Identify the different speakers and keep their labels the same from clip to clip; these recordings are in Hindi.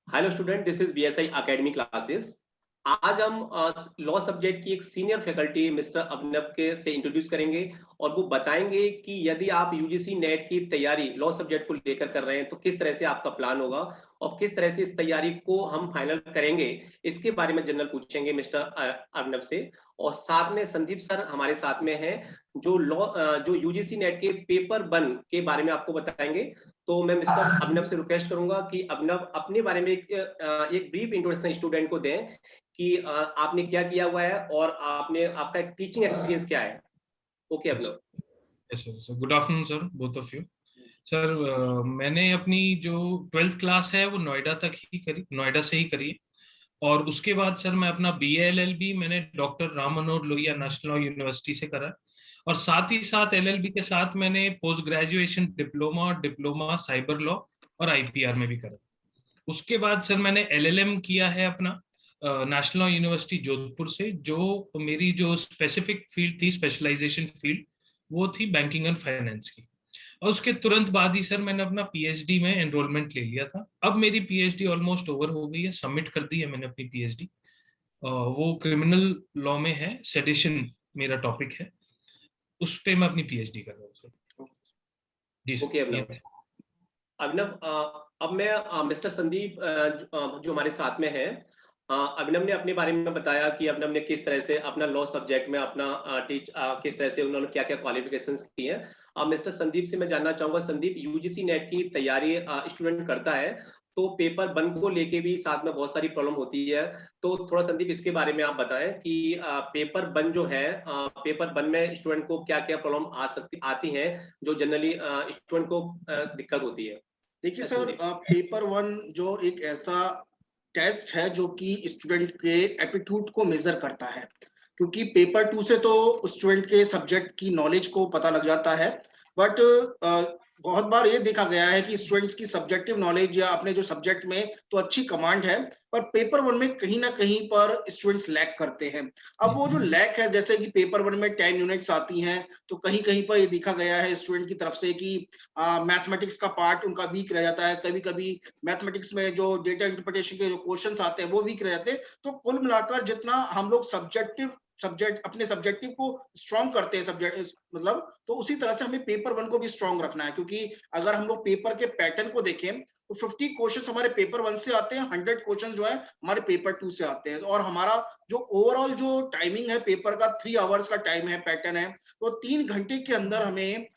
Speaker 1: Hello student, this is BSI academy classes. आज हम लॉ सब्जेक्ट की एक सीनियर फैकल्टी मिस्टर अभिनव के से इंट्रोड्यूस करेंगे और वो बताएंगे कि यदि आप यूजीसी नेट की तैयारी लॉ सब्जेक्ट को लेकर कर रहे हैं तो किस तरह से आपका प्लान होगा और किस तरह से इस तैयारी को हम फाइनल करेंगे। इसके बारे में जनरल पूछेंगे मिस्टर अभिनव से। और साथ में संदीप सर हमारे साथ में हैं जो यूजीसी नेट के पेपर 1 के बारे में आपको बताएंगे। तो मैं मिस्टर अभिनव से रिक्वेस्ट करूंगा कि अभिनव अपने बारे में एक ब्रीफ इंट्रोडक्शन स्टूडेंट को दें कि आपने क्या किया हुआ है और आपका टीचिंग एक्सपीरियंस क्या है। Okay Abhinav.
Speaker 2: Yes sir, good afternoon sir, both of you. Sir, मैंने अपनी जो 12th क्लास है वो नोएडा से ही करी है। और उसके बाद सर मैं अपना BA LLB मैंने doctor Ram Manohar Lohia national law university से करा। और साथ ही साथ LLB के साथ मैंने post graduation diploma cyber law और IPR में भी करा। उसके बाद सर मैंने LLM किया है अपना नेशनल लॉ यूनिवर्सिटी जोधपुर से। जो मेरी जो स्पेसिफिक फील्ड थी, स्पेशलाइजेशन फील्ड, वो थी बैंकिंग एंड फाइनेंस की। और उसके तुरंत बाद ही सर मैंने अपना PhD में एनरोलमेंट ले लिया था। अब मेरी PhD ऑलमोस्ट ओवर हो गई है, सबमिट कर दी है मैंने अपनी PhD। वो क्रिमिनल लॉ में है, सेडिशन मेरा टॉपिक है, उस पे मैं अपनी PhD कर रहा हूँ सर। जी
Speaker 1: ओके
Speaker 2: सर,
Speaker 1: अभिनव।
Speaker 2: ये
Speaker 1: अभिनव, अब मैं मिस्टर संदीप जो हमारे साथ में है। अभिनव ने अपने बारे में बताया कि अभिनव ने किस तरह से अपना लॉ सब्जेक्ट में अपना किस तरह से उन्होंने क्या क्या क्वालिफिकेशंस की हैं। मिस्टर संदीप से मैं जानना चाहूंगा, संदीप यूजीसी नेट की तैयारी स्टूडेंट करता है तो पेपर 1 को लेके भी साथ में बहुत सारी प्रॉब्लम होती है। तो थोड़ा संदीप इसके बारे में आप बताएं कि पेपर 1 जो है, पेपर 1 में स्टूडेंट को क्या क्या प्रॉब्लम आती हैं जो जनरली स्टूडेंट को दिक्कत होती है।
Speaker 3: देखिए सर, पेपर 1 जो एक ऐसा टेस्ट है जो कि स्टूडेंट के एप्टीट्यूड को मेजर करता है, क्योंकि पेपर 2 से तो स्टूडेंट के सब्जेक्ट की नॉलेज को पता लग जाता है। बट बहुत बार ये देखा गया है कि स्टूडेंट्स की सब्जेक्टिव नॉलेज या अपने जो सब्जेक्ट में तो अच्छी कमांड है, पर पेपर 1 में कहीं ना कहीं पर स्टूडेंट्स लैक करते हैं। अब वो जो लैक है, जैसे कि पेपर 1 में 10 यूनिट्स आती हैं, तो कहीं कहीं पर ये देखा गया है स्टूडेंट की तरफ से कि मैथमेटिक्स का पार्ट उनका वीक रह जाता है। कभी कभी मैथमेटिक्स में जो डेटा इंटरप्रिटेशन के जो क्वेश्चंस आते हैं वो वीक रह जाते हैं। तो कुल मिलाकर जितना हम लोग अपने सब्जेक्टिव को स्ट्रॉन्ग करते हैं, सब्जेक्ट मतलब, तो उसी तरह से हमें पेपर 1 को भी स्ट्रॉन्ग रखना है। क्योंकि अगर हम लोग पेपर के पैटर्न को देखें तो 50 क्वेश्चंस हमारे पेपर 1 से आते हैं, 100 क्वेश्चंस जो है हमारे पेपर 2 से आते हैं। और हमारा जो ओवरऑल जो टाइमिंग है पेपर का, 3 आवर्स का टाइम है, पैटर्न है। तो 3 घंटे के अंदर हमें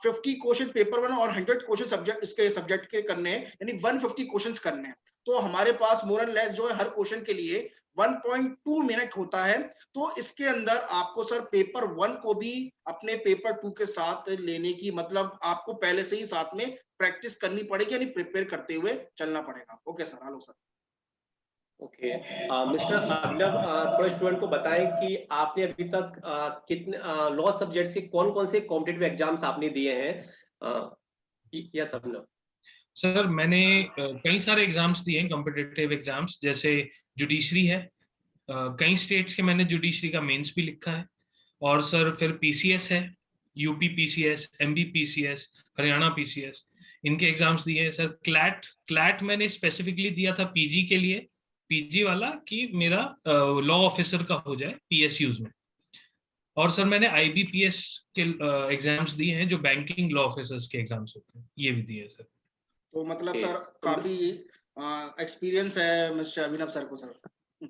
Speaker 3: 50 क्वेश्चन पेपर 1 और 100 क्वेश्चन सब्जेक्ट के करने हैं, यानी 150 क्वेश्चन करने हैं। तो हमारे पास मोर एंड लेस जो है हर क्वेश्चन के लिए 1.2 मिनट होता है। तो इसके अंदर आपको सर पेपर 1 को भी अपने पेपर 2 के साथ लेने की, मतलब आपको पहले से ही साथ में प्रैक्टिस करनी पड़ेगी, यानी प्रिपेयर करते हुए चलना पड़ेगा। Okay sir, hello sir.
Speaker 1: Okay mister Abhinav, थोड़ा स्टूडेंट को बताएं कि आपने अभी तक कितने लॉ सब्जेक्ट्स के कौन कौन से कॉम्पिटिटिव एग्जाम्स आपने दिए हैं। यस अभिनव।
Speaker 2: सर मैंने कई सारे एग्जाम्स दिए हैं, कॉम्पिटिटिव एग्जाम्स, जैसे जुडिशरी है। कई स्टेट्स के मैंने जुडिशरी का मेंस भी लिखा है। और सर फिर PCS है, UP PCS, MB PCS, Haryana PCS, इनके एग्जाम्स दिए हैं। सर क्लैट मैंने स्पेसिफिकली दिया था PG के लिए, PG वाला, कि मेरा लॉ ऑफिसर का हो जाए PSUs में। और सर मैंने IBPS के एग्जाम्स दिए हैं, जो बैंकिंग लॉ ऑफिसर्स के एग्जाम्स होते हैं, ये भी दिए हैं सर।
Speaker 3: तो मतलब
Speaker 1: Okay.
Speaker 3: सर काफी एक्सपीरियंस है मिस्टर अभिनव सर को सर।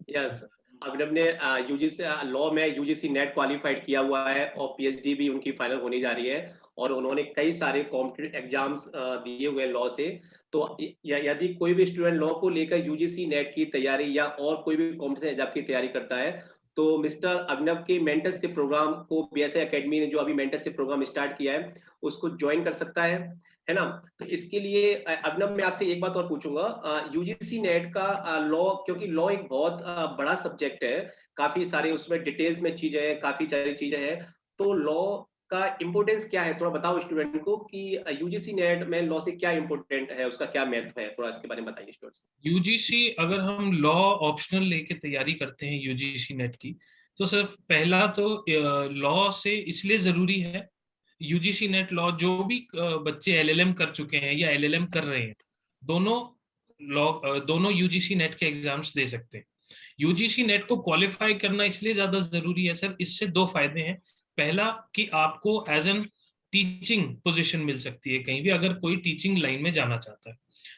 Speaker 1: यस, अभिनव ने यूजीसी लॉ में यूजीसी नेट क्वालिफाइड किया हुआ है और PhD भी उनकी फाइनल होने जा रही है और उन्होंने कई सारे कॉम्पिटिटिव एग्जाम्स दिए हुए लॉ से। तो यदि कोई भी स्टूडेंट लॉ को लेकर यूजीसी नेट की तैयारी या और कोई भी कॉम्पिटिटिव एग्जाम की तैयारी करता है तो मिस्टर अभिनव के मेंटरशिप प्रोग्राम को बीएसआई एकेडमी ने जो अभी मेंटरशिप प्रोग्राम स्टार्ट किया है उसको ज्वाइन कर सकता है ना। तो इसके लिए अभिनव मैं आपसे एक बात और पूछूंगा, यूजीसी नेट का लॉ, क्योंकि लॉ एक बहुत बड़ा सब्जेक्ट है, काफी सारे उसमें डिटेल्स में चीजें हैं, काफी सारी चीजें हैं। तो लॉ का इंपोर्टेंस क्या है, थोड़ा बताओ स्टूडेंट को कि यूजीसी नेट में लॉ से क्या इंपोर्टेंट है, उसका क्या महत्व है, थोड़ा इसके बारे में बताइए स्टूडेंट्स।
Speaker 2: UGC अगर हम लॉ ऑप्शनल लेके तैयारी करते हैं UGC नेट की, तो सर पहला तो लॉ से इसलिए जरूरी है। UGC नेट लॉ जो भी बच्चे LLM कर चुके हैं या LLM कर रहे हैं, दोनों दोनों यूजीसी नेट के एग्जाम्स दे सकते हैं। यूजीसी नेट को क्वालिफाई करना इसलिए ज्यादा जरूरी है सर, इससे दो फायदे हैं। पहला कि आपको एज एन टीचिंग पोजीशन मिल सकती है कहीं भी, अगर कोई टीचिंग लाइन में जाना चाहता है।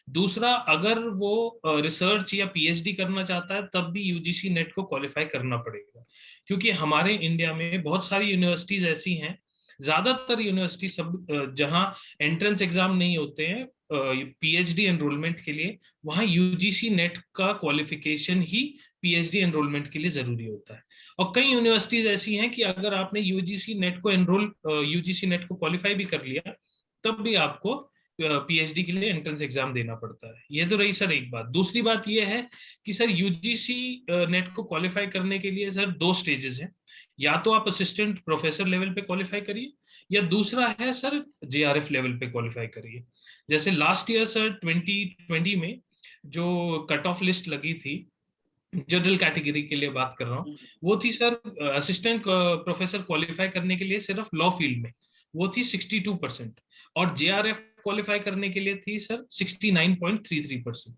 Speaker 2: दूसरा, अगर वो रिसर्च या पीएचडी करना चाहता है तब भी यूजीसी नेट को क्वालिफाई करना पड़ेगा, क्योंकि हमारे इंडिया में बहुत सारी यूनिवर्सिटीज ऐसी हैं, ज्यादातर यूनिवर्सिटी सब जहां एंट्रेंस एग्जाम नहीं होते हैं पीएचडी एनरोलमेंट के लिए, वहां यूजीसी नेट का क्वालिफिकेशन ही पीएचडी एनरोलमेंट के लिए जरूरी होता है। और कई यूनिवर्सिटीज ऐसी हैं कि अगर आपने यूजीसी नेट को क्वालिफाई भी कर लिया तब भी आपको पीएचडी के लिए एंट्रेंस एग्जाम देना पड़ता है। ये तो रही सर एक बात। दूसरी बात ये है कि सर यूजीसी नेट को क्वालिफाई करने के लिए सर दो स्टेजेस हैं। या तो आप असिस्टेंट प्रोफेसर लेवल पे क्वालिफाई करिए, या दूसरा है सर जेआरएफ लेवल पे क्वालिफाई करिए। जैसे लास्ट ईयर सर 2020 में जो कट ऑफ लिस्ट लगी थी जनरल कैटेगरी के लिए बात कर रहा हूँ, वो थी सर असिस्टेंट प्रोफेसर क्वालिफाई करने के लिए सिर्फ लॉ फील्ड में वो थी 62%, और जेआरएफ क्वालिफाई करने के लिए थी सर 69.33%।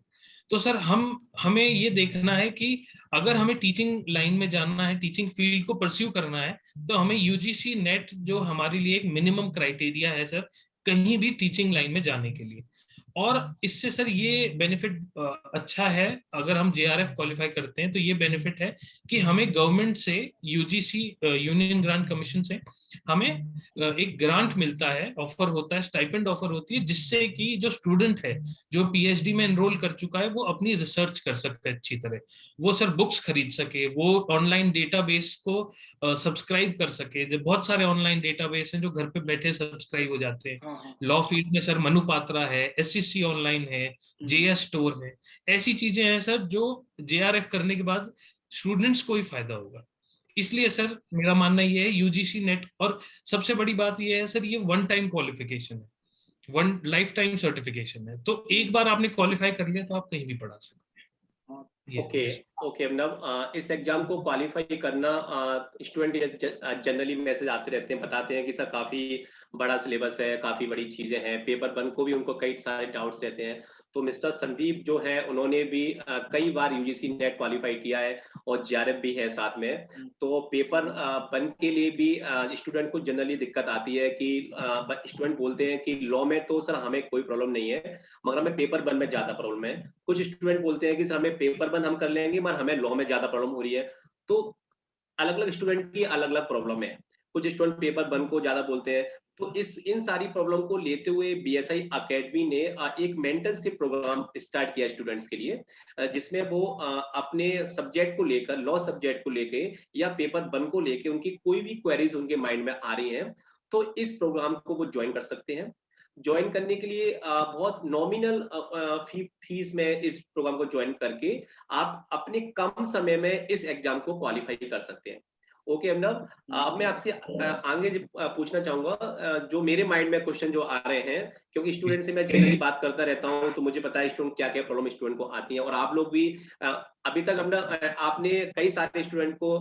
Speaker 2: तो सर हमें ये देखना है कि अगर हमें टीचिंग लाइन में जानना है, टीचिंग फील्ड को परस्यू करना है, तो हमें यूजीसी नेट जो हमारे लिए एक मिनिमम क्राइटेरिया है सर कहीं भी टीचिंग लाइन में जाने के लिए। और इससे सर ये बेनिफिट अच्छा है, अगर हम जेआरएफ क्वालिफाई करते हैं तो ये बेनिफिट है कि हमें गवर्नमेंट से, यूजीसी यूनियन ग्रांट कमीशन से हमें एक ग्रांट मिलता है, ऑफर होता है, स्टाइपेंड ऑफर होती है, जिससे कि जो स्टूडेंट है जो पीएचडी में एनरोल कर चुका है वो अपनी रिसर्च कर सकता है अच्छी तरह, वो सर बुक्स खरीद सके, वो ऑनलाइन डेटाबेस को सब्सक्राइब कर सके। जो बहुत सारे ऑनलाइन डेटाबेस हैं जो घर पे बैठे सब्सक्राइब हो जाते हैं। लॉ फील्ड में सर मनुपात्रा है, एससीसी ऑनलाइन है, जेएस स्टोर है, ऐसी चीजें हैं सर जो जेआरएफ करने के बाद स्टूडेंट्स को ही फायदा होगा। इसलिए सर मेरा मानना ये है यूजीसी नेट, और सबसे बड़ी बात ये है सर ये वन टाइम क्वालिफिकेशन है, वन लाइफ टाइम सर्टिफिकेशन है, तो एक बार आपने क्वालिफाई कर लिया तो आप कहीं भी पढ़ा सकते हैं।
Speaker 1: ओके अभिनव, इस एग्जाम को क्वालिफाई करना स्टूडेंट जनरली मैसेज आते रहते हैं, बताते हैं कि सर काफी बड़ा सिलेबस है, काफी बड़ी चीजें हैं, पेपर 1 को भी उनको कई सारे डाउट्स रहते हैं। तो मिस्टर संदीप जो है उन्होंने भी कई बार यूजीसी नेट क्वालिफाई किया है और जेआरएफ भी है साथ में। तो पेपर 1 के लिए भी स्टूडेंट को जनरली दिक्कत आती है कि स्टूडेंट बोलते हैं कि लॉ में तो सर हमें कोई प्रॉब्लम नहीं है, मगर हमें पेपर 1 में ज्यादा प्रॉब्लम है। कुछ स्टूडेंट बोलते हैं कि सर हमें पेपर 1 हम कर लेंगे मगर हमें लॉ में ज्यादा प्रॉब्लम हो रही है। तो अलग अलग स्टूडेंट की अलग अलग प्रॉब्लम है, कुछ स्टूडेंट पेपर 1 को ज्यादा बोलते हैं। तो इन सारी प्रॉब्लम को लेते हुए बीएसआई एकेडमी ने एक मेंटरशिप प्रोग्राम स्टार्ट किया स्टूडेंट्स के लिए, जिसमें वो अपने सब्जेक्ट को लेकर, लॉ सब्जेक्ट को लेकर या पेपर 1 को लेकर उनकी कोई भी क्वेरीज उनके माइंड में आ रही हैं तो इस प्रोग्राम को वो ज्वाइन कर सकते हैं। ज्वाइन करने के लिए बहुत नॉमिनल फीस में इस प्रोग्राम को ज्वाइन करके आप अपने कम समय में इस एग्जाम को क्वालिफाई कर सकते हैं। ओके अभिनव, अब मैं आपसे आगे पूछना चाहूंगा जो मेरे माइंड में क्वेश्चन जो आ रहे हैं, क्योंकि स्टूडेंट से मैं जनरली बात करता रहता हूं तो मुझे पता है स्टूडेंट क्या क्या प्रॉब्लम स्टूडेंट को आती है, और आप लोग भी अभी तक आपने कई सारे स्टूडेंट को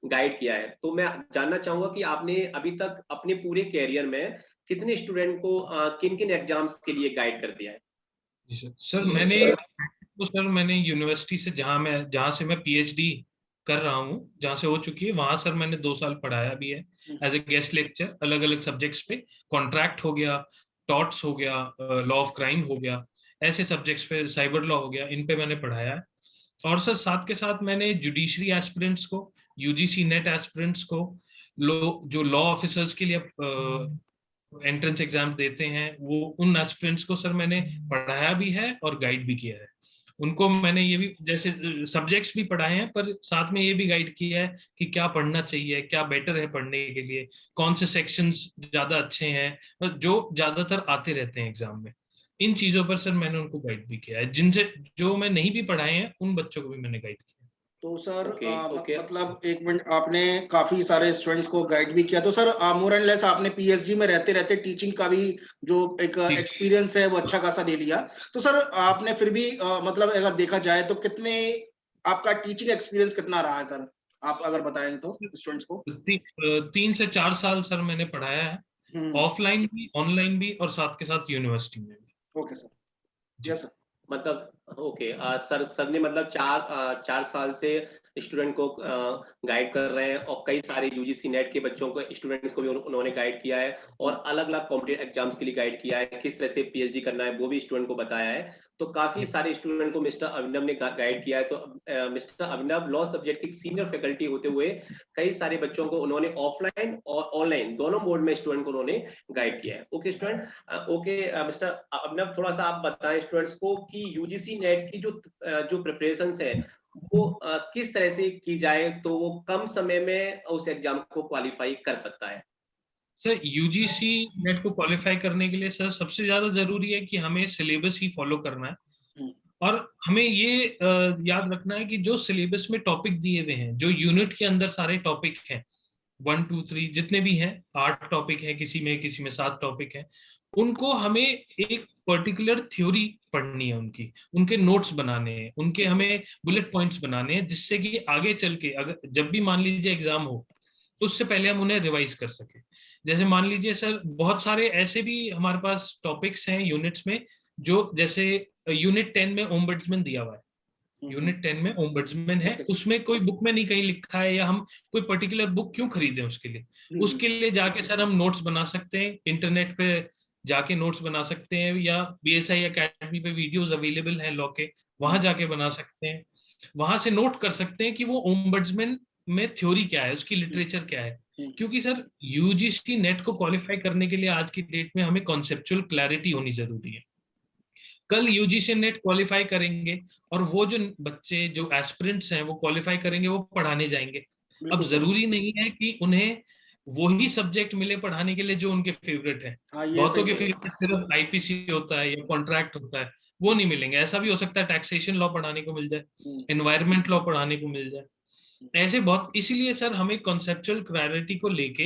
Speaker 1: गाइड किया है। तो मैं जानना चाहूंगा कि आपने अभी तक अपने पूरे कैरियर में कितने स्टूडेंट को किन किन एग्जाम्स के लिए गाइड कर दिया है?
Speaker 2: सर मैंने यूनिवर्सिटी से जहां से मैं पीएचडी कर रहा हूँ, जहां से हो चुकी है, वहां सर मैंने 2 साल पढ़ाया भी है एज ए गेस्ट लेक्चर, अलग अलग सब्जेक्ट्स पे। कॉन्ट्रैक्ट हो गया, टॉर्ट्स हो गया, लॉ ऑफ क्राइम हो गया, ऐसे सब्जेक्ट्स पे, साइबर लॉ हो गया, इन पे मैंने पढ़ाया है। और सर साथ के साथ मैंने जुडिशरी एस्पिरेंट्स को, यूजीसी नेट एस्पिरेंट्स को, जो लॉ ऑफिसर्स के लिए एंट्रेंस एग्जाम देते हैं, वो उन एस्पिरेंट्स को सर मैंने पढ़ाया भी है और गाइड भी किया है। उनको मैंने ये भी जैसे सब्जेक्ट्स भी पढ़ाए हैं, पर साथ में ये भी गाइड किया है कि क्या पढ़ना चाहिए, क्या बेटर है पढ़ने के लिए, कौन से सेक्शंस ज्यादा अच्छे हैं जो ज्यादातर आते रहते हैं एग्जाम में। इन चीजों पर सर मैंने उनको गाइड भी किया है, जिनसे जो मैं नहीं भी पढ़ाए हैं उन बच्चों को भी मैंने गाइड किया।
Speaker 3: तो सर मतलब 1 मिनट, आपने काफी सारे स्टूडेंट्स को गाइड भी किया, तो सर मोर एंड लेस आपने पीएचडी में रहते रहते टीचिंग का भी जो एक एक्सपीरियंस है वो अच्छा खासा ले लिया। तो सर आपने फिर भी मतलब अगर देखा जाए तो कितने आपका टीचिंग एक्सपीरियंस कितना रहा है सर, आप अगर बताएं तो स्टूडेंट्स को?
Speaker 2: 3 से 4 साल सर मैंने पढ़ाया है, ऑफलाइन भी, ऑनलाइन भी, और साथ के साथ यूनिवर्सिटी में भी।
Speaker 3: Okay sir, yes sir.
Speaker 1: मतलब ओके सर ने मतलब 4 साल से स्टूडेंट को गाइड कर रहे हैं और कई सारे यूजीसी नेट के बच्चों को स्टूडेंट्स को भी उन्होंने गाइड किया है और अलग अलग कॉम्पिटिटिव एग्जाम्स के लिए गाइड किया है, किस तरह से पीएचडी करना है वो भी स्टूडेंट को बताया है। तो काफी सारे स्टूडेंट को मिस्टर अभिनव ने गाइड किया है। तो मिस्टर अभिनव लॉ सब्जेक्ट की सीनियर फैकल्टी होते हुए कई सारे बच्चों को उन्होंने ऑफलाइन और ऑनलाइन दोनों मोड में स्टूडेंट को उन्होंने गाइड किया है। Okay student, okay mister Abhinav, थोड़ा सा आप बताएं स्टूडेंट्स को कि यूजीसी नेट की जो प्रिपरेशंस है वो किस तरह से की जाए तो वो कम समय में उस एग्जाम को क्वालिफाई कर सकता है।
Speaker 2: सर यूजीसी नेट को क्वालिफाई करने के लिए सर सबसे ज्यादा जरूरी है कि हमें सिलेबस ही फॉलो करना है और हमें ये याद रखना है कि जो सिलेबस में टॉपिक दिए हुए हैं, जो यूनिट के अंदर सारे टॉपिक हैं 1 2 3 जितने भी हैं, 8 टॉपिक हैं, किसी में 7 टॉपिक हैं, उनको हमें एक पर्टिकुलर थ्योरी पढ़नी है, उनके नोट्स बनाने हैं, उनके हमें बुलेट पॉइंट्स बनाने हैं, जिससे कि आगे चल के अगर जब भी मान लीजिए एग्जाम हो तो उससे पहले हम उन्हें रिवाइज कर सके। जैसे मान लीजिए सर बहुत सारे ऐसे भी हमारे पास टॉपिक्स हैं यूनिट्स में, जो जैसे यूनिट 10 में ओम्बड्समैन दिया हुआ है, यूनिट 10 में ओम्बड्समैन है, उसमें कोई बुक में नहीं कहीं लिखा है या हम कोई पर्टिकुलर बुक क्यों खरीदें उसके लिए जाके सर हम नोट्स बना सकते हैं, इंटरनेट पे जाके नोट्स बना सकते हैं या बीएसआई एकेडमी पे वीडियोस अवेलेबल हैं लॉ के, वहां जाके बना सकते हैं, वहां से नोट कर सकते हैं कि वो ओम्बड्समैन में थ्योरी क्या है, उसकी लिटरेचर क्या है। क्योंकि सर यूजीसी नेट को क्वालिफाई करने के लिए आज की डेट में हमें कॉन्सेप्चुअल क्लैरिटी होनी जरूरी है। कल यूजीसी नेट क्वालिफाई करेंगे और वो जो बच्चे जो एस्पिरेंट्स हैं वो क्वालिफाई करेंगे, वो पढ़ाने जाएंगे। अब जरूरी नहीं है कि उन्हें वही सब्जेक्ट मिले पढ़ाने के लिए जो उनके फेवरेट है। बहुतों के फेवरेट सिर्फ आईपीसी होता है या कॉन्ट्रैक्ट होता है, वो नहीं मिलेंगे। ऐसा भी हो सकता है टैक्सेशन लॉ पढ़ाने को मिल जाए, एनवायरमेंट लॉ पढ़ाने को मिल जाए, ऐसे बहुत। इसीलिए सर हमें कॉन्सेप्चुअल क्लैरिटी को लेके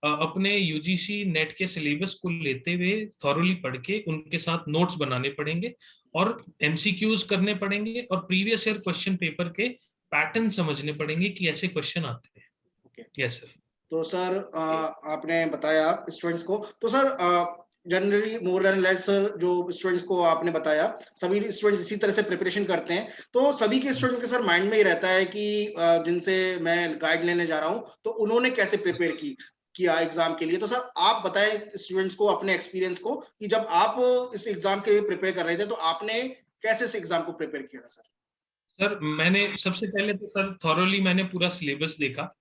Speaker 2: अपने यूजीसी नेट के सिलेबस को लेते हुए थॉरली पढ़ के उनके साथ नोट्स बनाने पड़ेंगे और एमसीक्यूज करने पड़ेंगे और प्रीवियस ईयर क्वेश्चन पेपर के पैटर्न समझने पड़ेंगे कि ऐसे क्वेश्चन आते हैं। Yes sir.
Speaker 3: तो सर आपने बताया स्टूडेंट्स को, तो sir generally more and less जो स्टूडेंट्स को आपने बताया, सभी स्टूडेंट्स इसी तरह से प्रिपरेशन करते हैं। तो सभी के स्टूडेंट के सर माइंड में ही रहता है कि जिनसे मैं गाइड लेने जा रहा हूं तो उन्होंने कैसे प्रिपेयर किया एग्जाम के लिए। तो सर आप बताएं स्टूडेंट्स को अपने एक्सपीरियंस को कि जब आप इस एग्जाम के लिए प्रिपेयर कर रहे थे तो आपने कैसे इस एग्जाम को प्रिपेयर किया था।
Speaker 2: सर मैंने सबसे पहले तो सर थॉरली मैंने पूरा सिलेबस देखा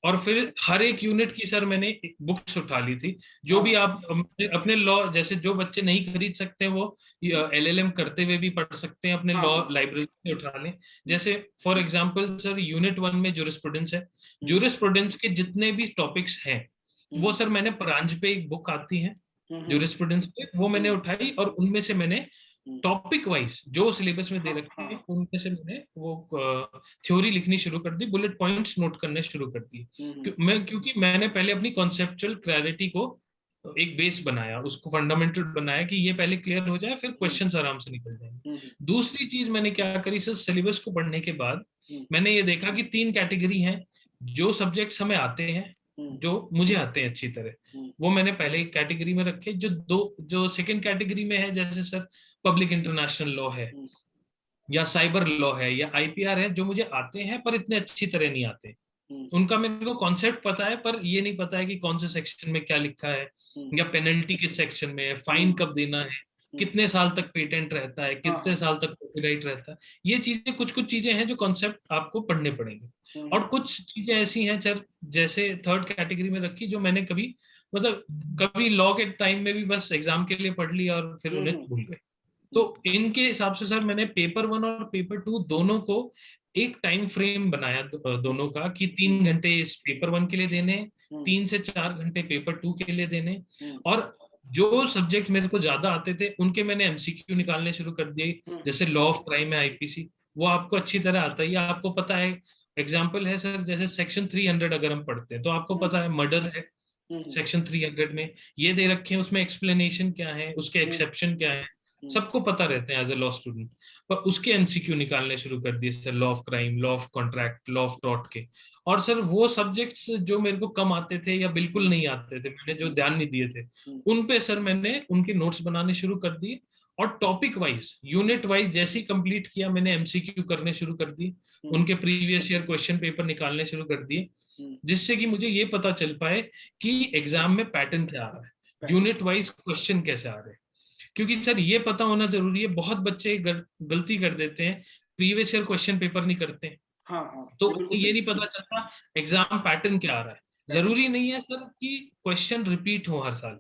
Speaker 2: और फिर हर एक यूनिट की सर मैंने बुक्स उठा ली थी। जो भी आप अपने लॉ, जैसे जो बच्चे नहीं खरीद सकते वो एलएलएम करते हुए भी पढ़ सकते हैं, अपने लॉ लाइब्रेरी से उठा लें। जैसे फॉर एग्जांपल सर यूनिट 1 में ज्यूरिस्प्रूडेंस है, ज्यूरिस्प्रूडेंस के जितने भी टॉपिक्स हैं वो सर मैंने परांज पे एक बुक आती है ज्यूरिस्प्रूडेंस पे, वो मैंने उठाई और उनमें से मैंने टॉपिक वाइज जो सिलेबस में दे रखे हैं उनमें से मैंने वो थ्योरी लिखनी शुरू कर दी, बुलेट पॉइंट्स नोट करने शुरू कर दिए। क्योंकि मैंने पहले अपनी कॉन्सेप्चुअल क्लैरिटी को एक बेस बनाया, उसको फंडामेंटल बनाया कि ये पहले क्लियर हो जाए, फिर क्वेश्चंस आराम से निकल जाएंगे। दूसरी चीज मैंने क्या करी सर, सिलेबस को पढ़ने के बाद मैंने ये देखा कि 3 कैटेगरी हैं जो सब्जेक्ट्स हमें आते हैं, जो मुझे आते हैं अच्छी तरह, वो मैंने पहले एक कैटेगरी में रखे। जो सेकंड कैटेगरी में है, जैसे सर पब्लिक इंटरनेशनल लॉ है या साइबर लॉ है या आईपीआर है, जो मुझे आते हैं पर इतने अच्छी तरह नहीं आते। उनका मेरे को कॉन्सेप्ट पता है पर ये नहीं पता है कि कौन से सेक्शन में क्या लिखा है या पेनल्टी किस सेक्शन में है, फाइन कब देना है, कितने साल तक पेटेंट रहता है, कितने साल तक कॉपीराइट रहता है। ये चीजें कुछ चीजें हैं जो कॉन्सेप्ट आपको पढ़ने पड़ेंगे। और कुछ चीजें ऐसी हैं सर, जैसे थर्ड कैटेगरी में रखी, जो मैंने कभी लॉ के टाइम में भी बस एग्जाम के लिए पढ़ लिया और फिर उन्हें भूल गए। तो इनके हिसाब से सर मैंने पेपर 1 और पेपर 2 दोनों को एक टाइम फ्रेम बनाया दोनों का, कि 3 घंटे इस पेपर 1 के लिए देने, 3 से 4 घंटे पेपर 2 के लिए देने। और जो सब्जेक्ट मेरे को ज्यादा आते थे उनके मैंने एमसीक्यू निकालने शुरू कर दिए। जैसे लॉ ऑफ क्राइम है आईपीसी, वो आपको अच्छी तरह आता है, आपको पता है। एग्जाम्पल है सर, जैसे सेक्शन 300 अगर हम पढ़ते हैं तो आपको पता है मर्डर है सेक्शन 300 में, ये दे रखे हैं, उसमें एक्सप्लेनेशन क्या है, उसके एक्सेप्शन क्या है, सबको पता रहते हैं एज ए लॉ स्टूडेंट। पर उसके एमसीक्यू निकालने शुरू कर दिए sir, law of crime, law of contract, law of tort के। और सर वो सब्जेक्ट्स जो मेरे को कम आते थे या बिल्कुल नहीं आते थे, मैंने जो ध्यान नहीं दिए थे, उन पे सर मैंने उनके नोट्स बनाने शुरू कर दिए और टॉपिक वाइज यूनिट वाइज जैसे ही कंप्लीट किया मैंने एमसीक्यू करने शुरू कर दिए, उनके प्रीवियस ईयर क्वेश्चन पेपर निकालने शुरू कर दिए, जिससे कि मुझे ये पता चल पाए कि एग्जाम में पैटर्न क्या आ रहा है, यूनिट वाइज क्वेश्चन कैसे आ रहे हैं। क्योंकि सर ये पता होना जरूरी है, बहुत बच्चे गलती कर देते हैं, प्रीवियस ईयर क्वेश्चन पेपर नहीं करते हैं, तो उन्हें ये नहीं पता चलता एग्जाम पैटर्न क्या आ रहा है। जरूरी नहीं है सर कि क्वेश्चन रिपीट हो हर साल,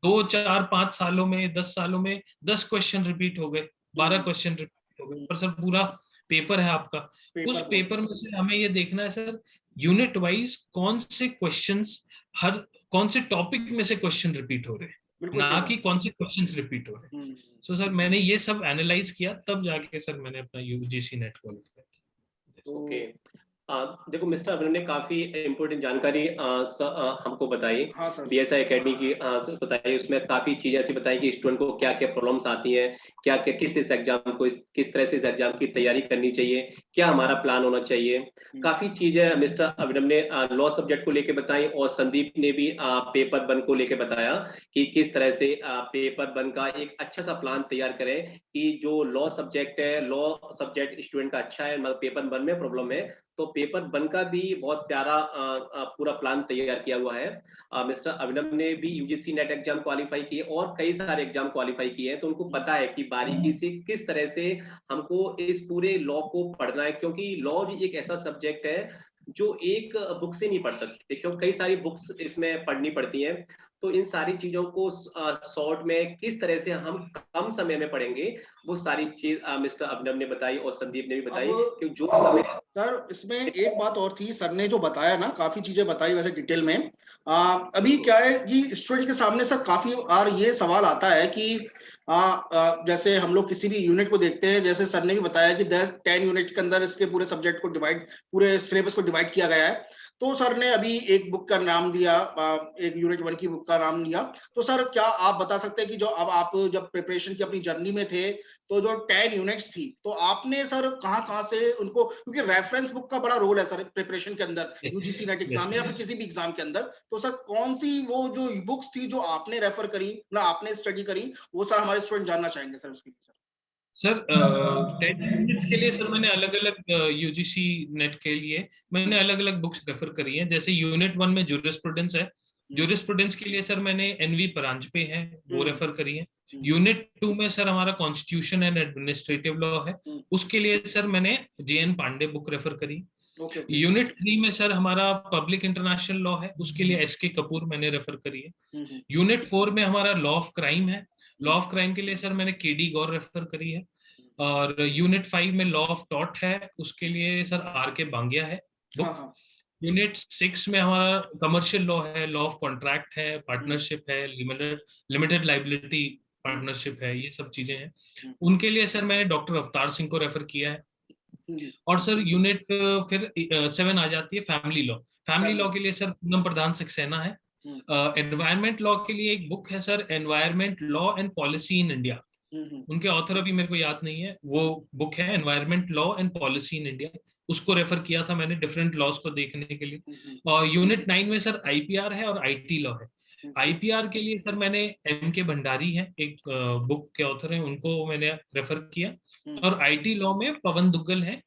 Speaker 2: 2 4 5 सालों में 10 सालों में 10 क्वेश्चन रिपीट हो गए, 12 क्वेश्चन रिपीट हो गए, पर सर पूरा पेपर है आपका, उस पेपर में से हमें ये देखना है सर यूनिट वाइज कौन से क्वेश्चंस, हर कौन से टॉपिक में से क्वेश्चन रिपीट हो रहे हैं, ना कि कौन से क्वेश्चंस रिपीट हो रहे हैं। सो सर मैंने ये सब एनालाइज किया, तब जाके सर मैंने अपना यूजीसी नेट क्वालिफाई किया।
Speaker 1: ओके, देखो मिस्टर अभिनव ने काफी इम्पोर्टेंट जानकारी हमको बताई, बीएसआई एकेडमी की बताई, उसमें काफी चीजें ऐसी बताई कि स्टूडेंट को क्या क्या प्रॉब्लम्स आती हैं, क्या क्या किस एग्जाम को किस तरह से इस एग्जाम की तैयारी करनी चाहिए, क्या हमारा प्लान होना चाहिए। काफी चीजें मिस्टर अभिनव ने लॉ सब्जेक्ट को लेके बताई, और संदीप ने भी पेपर 1 को लेके बताया कि किस तरह से पेपर 1 का एक अच्छा सा प्लान तैयार करें कि जो लॉ सब्जेक्ट है, लॉ सब्जेक्ट स्टूडेंट का अच्छा है मगर पेपर 1 में प्रॉब्लम है, तो पेपर 1 का भी बहुत प्यारा पूरा प्लान तैयार किया हुआ है। मिस्टर अभिनव ने भी यूजीसी नेट एग्जाम क्वालिफाई किए और कई सारे एग्जाम क्वालिफाई किए हैं, तो उनको पता है कि बारीकी से किस तरह से हमको इस पूरे लॉ को पढ़ना है, क्योंकि लॉ भी एक ऐसा सब्जेक्ट है जो एक बुक से नहीं पढ़ सकते, क्योंकि कई सारी बुक्स इसमें पढ़नी पड़ती हैं। तो इन सारी चीजों को शॉर्ट में किस तरह से हम कम समय में पढ़ेंगे, वो सारी चीज मिस्टर अभिनव ने बताई और संदीप ने भी बताई कि जो समय।
Speaker 3: सर इसमें एक बात और थी, सर ने जो बताया ना, काफी चीजें बताई वैसे डिटेल में। अभी क्या है कि स्टूडेंट के सामने सर काफी बार ये सवाल आता है कि जैसे हम लोग किसी भी यूनिट को देखते हैं, जैसे सर ने भी बताया कि 10 यूनिट्स के अंदर इसके पूरे सब्जेक्ट को पूरे सिलेबस को डिवाइड किया गया है। तो सर ने अभी एक बुक का नाम दिया, एक यूनिट 1 की बुक का नाम लिया। तो सर क्या आप बता सकते हैं कि जो अब आप जब प्रिपरेशन की अपनी जर्नी में थे, तो जो 10 यूनिट्स थी, तो आपने सर कहाँ से उनको, क्योंकि रेफरेंस बुक का बड़ा रोल है सर प्रिपरेशन के अंदर, यूजीसी नेट एग्जाम में या फिर किसी भी एग्जाम के अंदर, तो सर कौन सी वो जो बुक्स थी जो आपने रेफर करी, ना आपने स्टडी करी, वो सर हमारे स्टूडेंट जानना चाहेंगे सर उसके लिए।
Speaker 2: सर 10 यूनिट्स के लिए सर मैंने अलग अलग यूजीसी नेट के लिए मैंने अलग अलग बुक्स रेफर करी हैं। जैसे यूनिट 1 में जूरिस्प्रूडेंस है, जूरिस्प्रूडेंस के लिए सर मैंने एनवी परांजपे है वो रेफर करी है। यूनिट 2 में सर हमारा कॉन्स्टिट्यूशन एंड एडमिनिस्ट्रेटिव लॉ है, उसके लिए सर मैंने जेएन पांडे बुक रेफर करी। यूनिट 3 में सर हमारा पब्लिक इंटरनेशनल लॉ है, उसके लिए एसके कपूर मैंने रेफर करी है। यूनिट 4 में हमारा लॉ ऑफ क्राइम है, लॉ ऑफ क्राइम के लिए सर मैंने केडी गौर रेफर करी है। और यूनिट 5 में लॉ ऑफ टॉट है, उसके लिए सर आर के बांगिया है बुक। यूनिट 6 में हमारा कमर्शियल लॉ है, लॉ ऑफ कॉन्ट्रैक्ट है, पार्टनरशिप है, लिमिटेड लाइबिलिटी पार्टनरशिप है, ये सब चीजें हैं। उनके लिए सर मैंने डॉक्टर अवतार सिंह को रेफर किया है। और सर यूनिट फिर 7 आ जाती है फैमिली लॉ। फैमिली लॉ के लिए सर पूनम प्रधान सक्सेना है। एनवायरमेंट लॉ के लिए एक बुक है sir, environment law and policy in India, उनके ऑथर अभी मेरे को याद नहीं है, वो बुक है environment law and policy in India, उसको रेफर किया था मैंने डिफरेंट लॉज को देखने के लिए। और यूनिट 9 में सर आईपीआर है और आईटी लॉ है। आईपीआर के लिए सर मैंने एम के भंडारी है, एक बुक के ऑथर हैं, उनको मैंने रेफर किया। और आईटी लॉ में पवन दुग्गल है,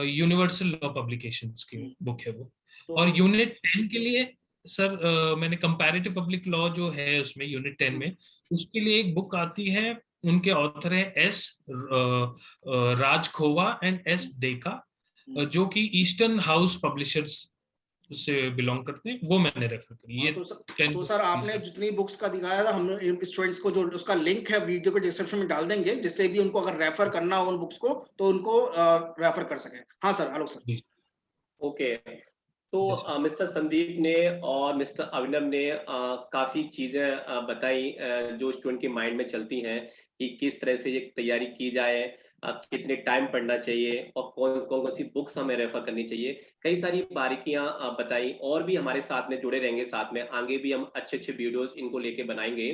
Speaker 2: यूनिवर्सल लॉ पब्लिकेशंस की बुक है वो। और यूनिट 10 के लिए सर मैंने कंपैरेटिव पब्लिक लॉ जो है उसमें यूनिट 10 में, उसके लिए एक बुक आती है, उनके ऑथर है एस राज खोवा एंड एस डेका, जो कि ईस्टर्न हाउस पब्लिशर्स से बिलोंग करते हैं, वो मैंने रेफर करी। ये
Speaker 3: तो सर आपने जितनी बुक्स का दिखाया था, हम स्टूडेंट्स को जो उसका लिंक है वीडियो के डिस्क्रिप्शन में डाल देंगे, जिससे भी उनको अगर रेफर करना हो उन बुक्स को तो उनको रेफर कर सके। हाँ सर, हेलो सर।
Speaker 1: ओके, तो मिस्टर संदीप ने और मिस्टर अभिनव ने काफी चीजें बताई जो स्टूडेंट के माइंड में चलती हैं कि किस तरह से ये तैयारी की जाए, कितने टाइम पढ़ना चाहिए और कौन कौन सी बुक्स हमें रेफर करनी चाहिए। कई सारी बारीकियां बताई, और भी हमारे साथ में जुड़े रहेंगे, साथ में आगे भी हम अच्छे अच्छे वीडियोस इनको लेके बनाएंगे।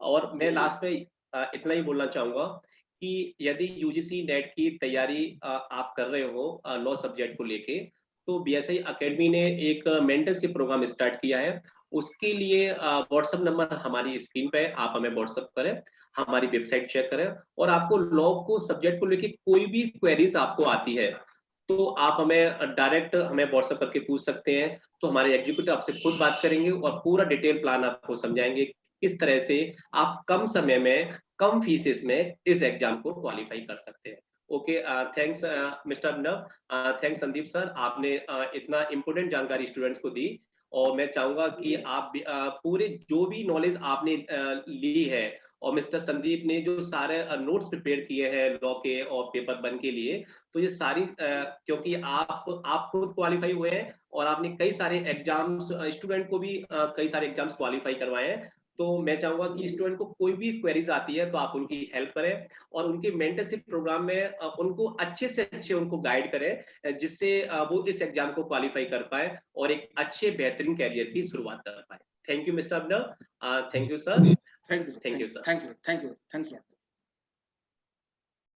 Speaker 1: और मैं लास्ट में इतना ही बोलना चाहूंगा कि यदि यूजीसी नेट की तैयारी आप कर रहे हो लॉ सब्जेक्ट को लेके, तो बीएसआई एकेडमी ने एक मेंटरशिप प्रोग्राम स्टार्ट किया है, उसके लिए व्हाट्सएप नंबर हमारी स्क्रीन पे है, आप हमें व्हाट्सएप करें, हमारी वेबसाइट चेक करें, और आपको लॉ को सब्जेक्ट को लेके कोई भी क्वेरीज आपको आती है तो आप हमें डायरेक्ट हमें व्हाट्सएप करके पूछ सकते हैं। तो हमारे एग्जीक्यूटिव आपसे खुद बात करेंगे और पूरा डिटेल प्लान आपको समझाएंगे किस तरह से आप कम समय में कम फीसेस में इस एग्जाम को क्वालिफाई कर सकते हैं। ओके, थैंक्स मिस्टर अभिनव, थैंक्स संदीप सर, आपने इतना इम्पोर्टेंट जानकारी स्टूडेंट्स को दी। और मैं चाहूंगा कि आप भी, पूरे जो भी नॉलेज आपने ली है और मिस्टर संदीप ने जो सारे नोट्स प्रिपेयर किए हैं लॉ के और पेपर 1 के लिए, तो ये सारी क्योंकि आप खुद क्वालिफाई हुए हैं और आपने कई सारे एग्जाम्स स्टूडेंट को भी कई सारे एग्जाम्स क्वालिफाई करवाए हैं, तो मैं चाहूंगा कि स्टूडेंट को कोई भी क्वेरीज आती है तो आप उनकी हेल्प करें और उनके मेंटरशिप प्रोग्राम में उनको अच्छे से अच्छे उनको गाइड करें, जिससे वो इस एग्जाम को क्वालिफाई कर पाए और एक अच्छे बेहतरीन कैरियर की शुरुआत कर पाए। Thank you mister Abhinav, thank you sir,
Speaker 3: thank you
Speaker 1: thank you sir.
Speaker 3: Thanks lot.